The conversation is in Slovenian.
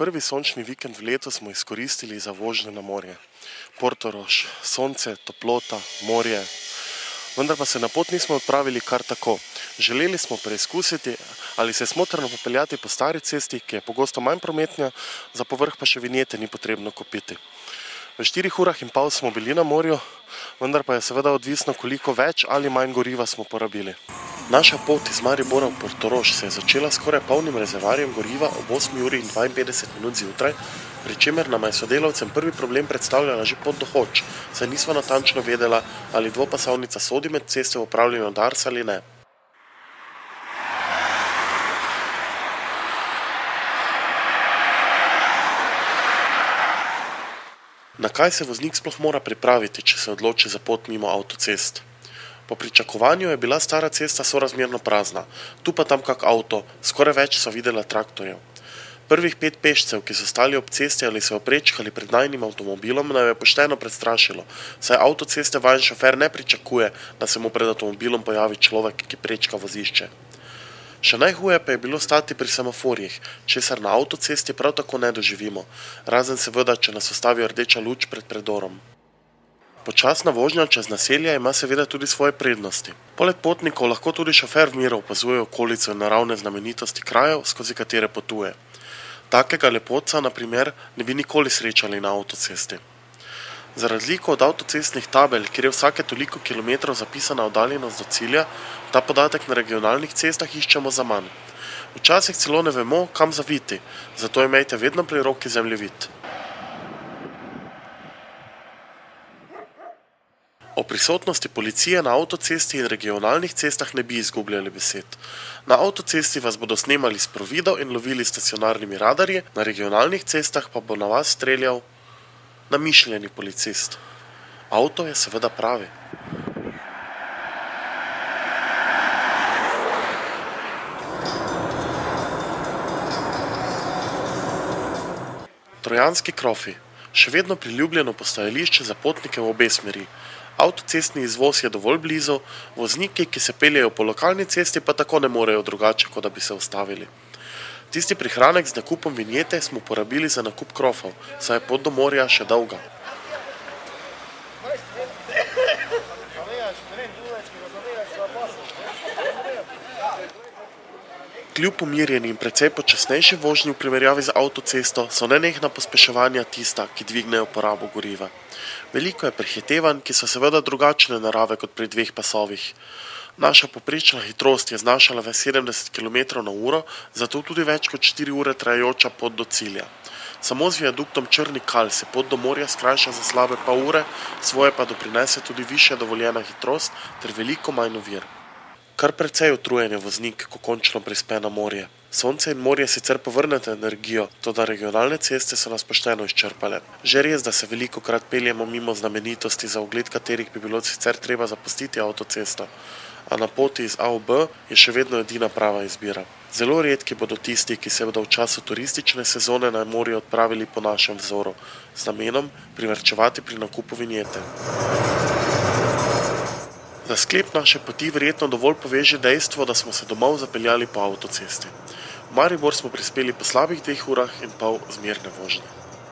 Prvi sončni vikend v letu smo izkoristili za vožnjo na morje. Portorož, sonce, toplota, morje. Vendar pa se na pot nismo odpravili kar tako. Želeli smo preizkusiti, ali se smotrno popeljati po stari cesti, ki je pogosto manj prometna, za povrh pa še vinjete ni potrebno kupiti. V 4 urah in pol smo bili na morju, vendar pa je seveda odvisno, koliko več ali manj goriva smo porabili. Naša pot iz Maribora v Portorož se je začela skoraj polnim rezervoarjem goriva ob 8 uri in 52 minut zjutraj, pri čemer nama je sodelavcem prvi problem predstavljala že pot do Hoč, saj nismo natančno vedela, ali dvopasovnica sodi med ceste v upravljanju Darsa ali ne. Na kaj se voznik sploh mora pripraviti, če se odloči za pot mimo avtocest? Po pričakovanju je bila stara cesta sorazmerno prazna, tu pa tam kak avto, skoraj več so videla traktorjev. Prvih 5 pešcev, ki so stali ob cesti ali se oprečkali pred najnim avtomobilom, nam je pošteno prestrašilo, saj avtoceste vajen šofer ne pričakuje, da se mu pred avtomobilom pojavi človek, ki prečka vozišče. Še najhuje pa je bilo stati pri semaforjih, česar na avtocesti prav tako ne doživimo, razen seveda, če nas ustavijo rdeča luč pred predorom. Počasna vožnja čez naselja ima seveda tudi svoje prednosti. Poleg potnikov lahko tudi šofer v miru opazuje okolico in naravne znamenitosti krajev, skozi katere potuje. Takega lepotca, na primer, ne bi nikoli srečali na avtocesti. Za razliko od avtocestnih tabel, kjer je vsake toliko kilometrov zapisana oddaljenost do cilja, ta podatek na regionalnih cestah iščemo za manj. Včasih celo ne vemo, kam zaviti, zato imejte vedno pri roki zemljevid. O prisotnosti policije na avtocesti in regionalnih cestah ne bi izgubljali besed. Na avtocesti vas bodo snemali s providov in lovili stacionarnimi radarji, na regionalnih cestah pa bo na vas streljal namišljeni policist. Avto je seveda pravi. Trojanski krofi. Še vedno priljubljeno postajališče za potnike v obe smeri. Avtocestni izvoz je dovolj blizu, vozniki, ki se peljejo po lokalni cesti, pa tako ne morejo drugače, kot da bi se ustavili. Tisti prihranek z nakupom vinjete smo porabili za nakup krofov, saj je pot do morja še dolga. Kljub umirjeni in precej počasnejši vožnji v primerjavi z avtocesto so nenehna pospeševanja tista, ki dvignejo porabo goriva. Veliko je prehitevanj, ki so seveda drugačne narave kot pri 2 pasovih. Naša poprečna hitrost je znašala v 70 km/h, zato tudi več kot 4 ure trajajoča pot do cilja. Samo z viaduktom Črni Kal se pot do morja skrajša za slabe pol ure, svoje pa doprinese tudi višja dovoljena hitrost ter veliko manj ovir. Kar precej utrujen je voznik, ko končno prispe na morje. Sonce in morje sicer povrnete energijo, toda regionalne ceste so nas pošteno izčrpale. Že res, da se velikokrat peljemo mimo znamenitosti, za ogled katerih bi bilo sicer treba zapustiti avtocesto, a na poti iz A v B je še vedno edina prava izbira. Zelo redki bodo tisti, ki se bodo v času turistične sezone na morje odpravili po našem vzoru, z namenom privarčevati pri nakupu vinjete. Za sklep naše poti verjetno dovolj poveže dejstvo, da smo se domov zapeljali po avtocesti. V Maribor smo prispeli po slabih 2 urah in pol zmerne vožnje.